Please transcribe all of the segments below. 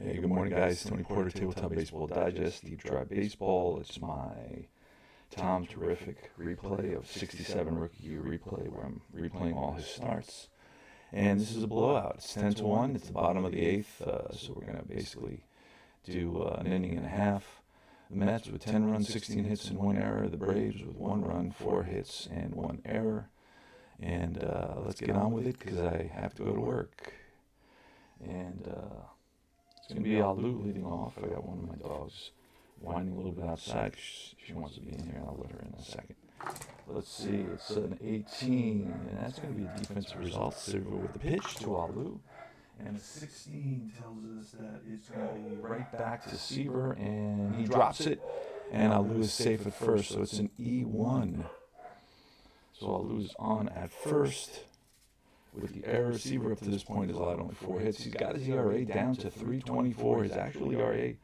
Hey, good morning, guys. Tony Porter, Tabletop Baseball Digest, Deep Drive Baseball. It's my Tom Terrific replay of 67 rookie year replay where I'm replaying all his starts. And this is a blowout. It's 10-1. It's the bottom of the eighth, so we're going to basically do an inning and a half. The Mets with 10 runs, 16 hits, and 1 error. The Braves with 1 run, 4 hits, and 1 error. And let's get on with it because I have to go to work. And it's going to be Alu leading off. I got one of my dogs whining a little bit outside. She wants to be in here, and I'll let her in a second. Let's see. It's an 18, and that's going to be a defensive result. Seaver with the pitch to Alu. And a 16 tells us that it's going to be right back to Seaver, and he drops it. And Alu is safe at first, so it's an E1. So Alu is on at first. With the error, Seaver up to this point has allowed only 4 hits. He's got his ERA down to 3.24. His actual ERA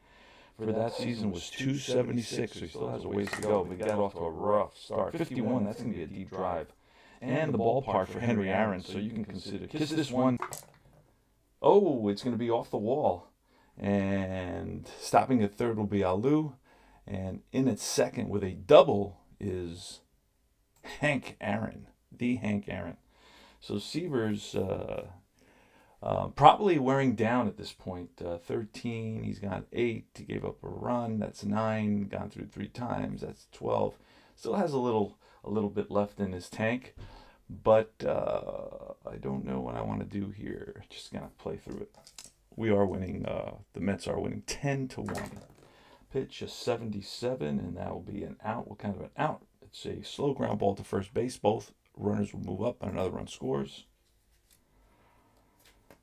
for that season was 2.76, so he still has a ways to go. But he got off to a rough start. 51, that's going to be a deep drive. And the ballpark for Henry Aaron, so you can consider kiss this one. Oh, it's going to be off the wall. And stopping at third will be Alu. And in at second with a double is Hank Aaron, the Hank Aaron. So Seaver's probably wearing down at this point. 13, he's got 8. He gave up a run. That's 9. Gone through 3 times. That's 12. Still has a little bit left in his tank, but I don't know what I want to do here. Just gonna play through it. We are winning. The Mets are winning 10-1. Pitch a 77, and that will be an out. What kind of an out? It's a slow ground ball to first base. Both runners will move up, and another run scores.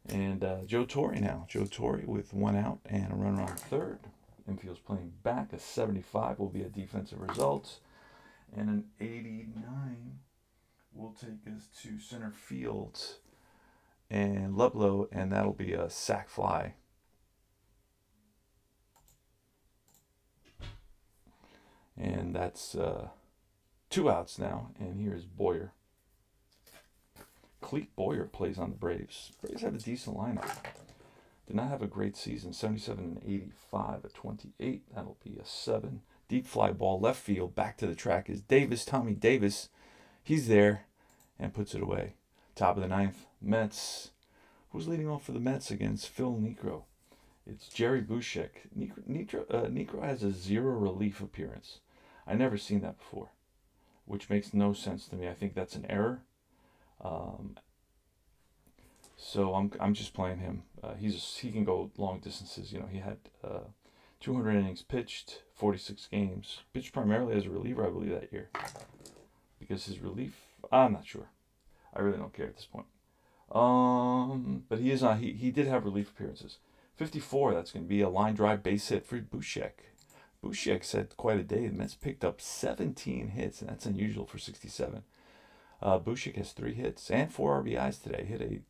And Joe Torre now. Joe Torre with 1 out and a runner on third. Infield's playing back. A 75 will be a defensive result. And an 89 will take us to center field and Ludlow, and that'll be a sac fly. And that's 2 outs now. And here's Boyer. Cleet Boyer plays on the Braves. Braves have a decent lineup. Did not have a great season. 77 and 85 at 28. That'll be a 7. Deep fly ball left field. Back to the track is Davis. Tommy Davis. He's there and puts it away. Top of the 9th. Mets. Who's leading off for the Mets against Phil Niekro? It's Jerry Bushek. Niekro has a 0 relief appearance. I never seen that before, which makes no sense to me. I think that's an error. So I'm just playing him. He can go long distances. You know, he had 200 innings pitched, 46 games. Pitched primarily as a reliever, I believe, that year. Because his relief, I'm not sure. I really don't care at this point. But he is on. He did have relief appearances. 54. That's going to be a line drive base hit for Bushek. Bushek had quite a day. The Mets picked up 17 hits, and that's unusual for 67. Bushek has 3 hits and 4 RBIs today. Hit a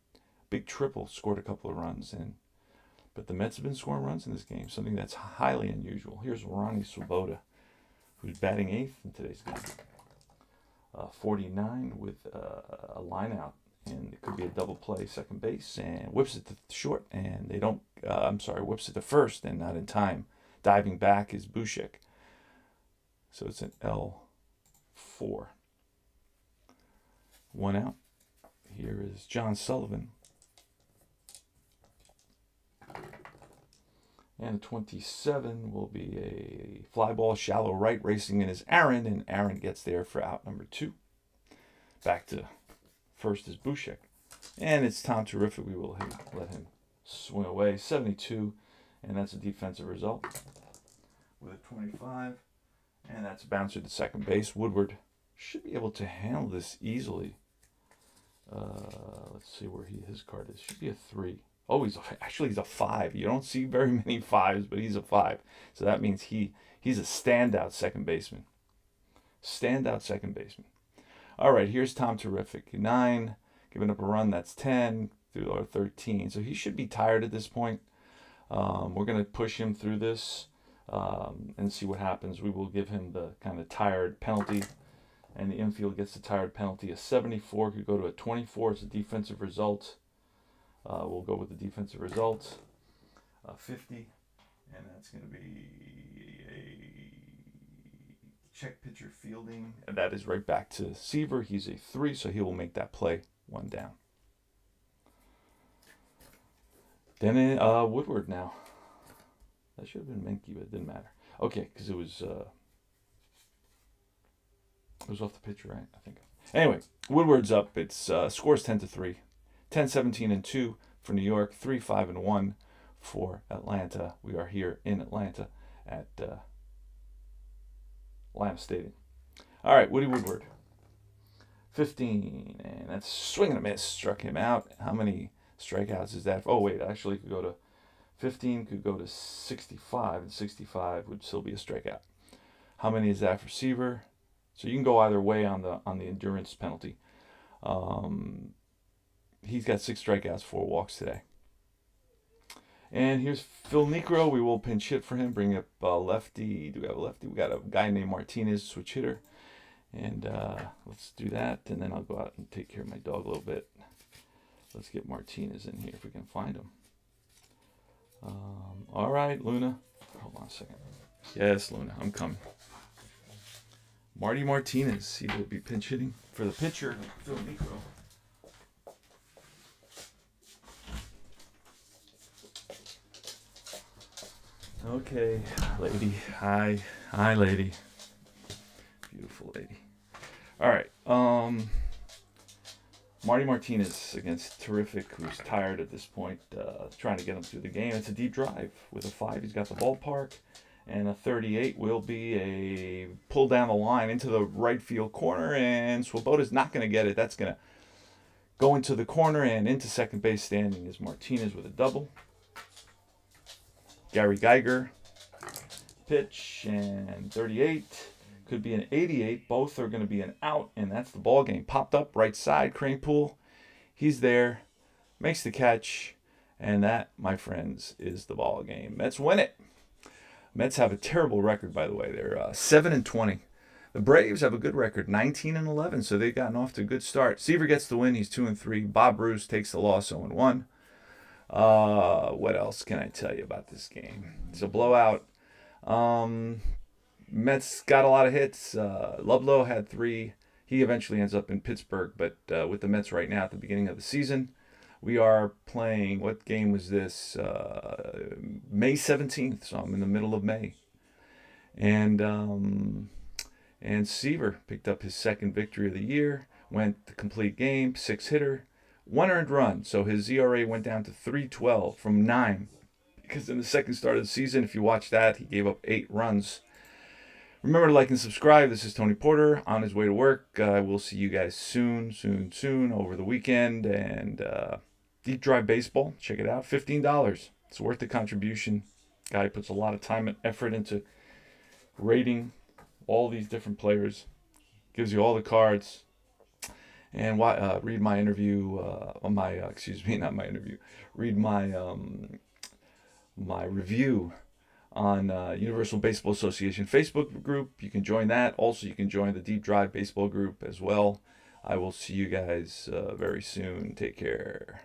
big triple, scored a couple of runs, but the Mets have been scoring runs in this game, something that's highly unusual. Here's Ronnie Swoboda, who's batting 8th in today's game. 49 with a line out, and it could be a double play second base, and whips it to short, and they don't. Whips it to first, and not in time. Diving back is Bushek. So it's an L4. 1 out. Here is John Sullivan. And a 27 will be a fly ball, shallow right, racing in is Aaron, and Aaron gets there for out number 2. Back to first is Bushek. And it's Tom Terrific. We will let him swing away. 72, and that's a defensive result with a 25. And that's a bouncer to second base. Woodward should be able to handle this easily. Let's see where his card is. Should be a 3. Oh, he's a 5. You don't see very many 5s, but he's a 5. So that means he's a standout second baseman. All right, here's Tom Terrific. 9, giving up a run. That's 10 through our 13. So he should be tired at this point. We're going to push him through this and see what happens. We will give him the kind of tired penalty. And the infield gets the tired penalty. A 74 could go to a 24. It's a defensive result. We'll go with the defensive result. 50, and that's going to be a check pitcher fielding, and that is right back to Seaver. He's a 3, so he will make that play 1 down. Then Woodward now. That should have been Menke, but it didn't matter. Okay, because it was off the pitcher, right? I think. Anyway, Woodward's up. It's scores 10-3, 10-17-2 for New York, 3-5-1 for Atlanta. We are here in Atlanta at Atlanta Stadium. All right, Woody Woodward, 15, and that's swing and a miss. Struck him out. How many strikeouts is that? Oh wait, actually, could go to 15, could go to 65, and 65 would still be a strikeout. How many is that for Seaver? So you can go either way on the endurance penalty. He's got 6 strikeouts, 4 walks today. And here's Phil Necro. We will pinch hit for him. Bring up lefty. Do we have a lefty? We got a guy named Martinez, switch hitter. And let's do that. And then I'll go out and take care of my dog a little bit. Let's get Martinez in here if we can find him. All right, Luna. Hold on a second. Yes, Luna, I'm coming. Marty Martinez. He will be pinch hitting for the pitcher, Phil Necro. Okay, lady. Hi, lady. Beautiful lady. All right. Marty Martinez against Terrific, who's tired at this point, trying to get him through the game. It's a deep drive with a 5. He's got the ballpark, and a 38 will be a pull down the line into the right field corner, and Swoboda's not going to get it. That's going to go into the corner, and into second base standing is Martinez with a double. Gary Geiger, pitch, and 38. Could be an 88. Both are going to be an out, and that's the ball game. Popped up right side, Kranepool. He's there, makes the catch, and that, my friends, is the ball game. Mets win it. Mets have a terrible record, by the way. They're 7-20. The Braves have a good record, 19-11, so they've gotten off to a good start. Seaver gets the win. He's 2-3. Bob Bruce takes the loss, 0-1. What else can I tell you about this game? It's a blowout. Mets got a lot of hits. Ludlow had 3. He eventually ends up in Pittsburgh, but with the Mets right now at the beginning of the season, we are playing, what game was this? May 17th, so I'm in the middle of May. And Seaver picked up his second victory of the year, went the complete game, 6-hitter, 1 earned run. So his ERA went down to 3.12 from 9. Because in the second start of the season, if you watch that, he gave up 8 runs. Remember to like and subscribe. This is Tony Porter on his way to work. We'll see you guys soon over the weekend. And Deep Drive Baseball, check it out. $15. It's worth the contribution. Guy puts a lot of time and effort into rating all these different players. Gives you all the cards. And read my interview. Read my review on Universal Baseball Association Facebook group. You can join that. Also, you can join the Deep Drive Baseball group as well. I will see you guys very soon. Take care.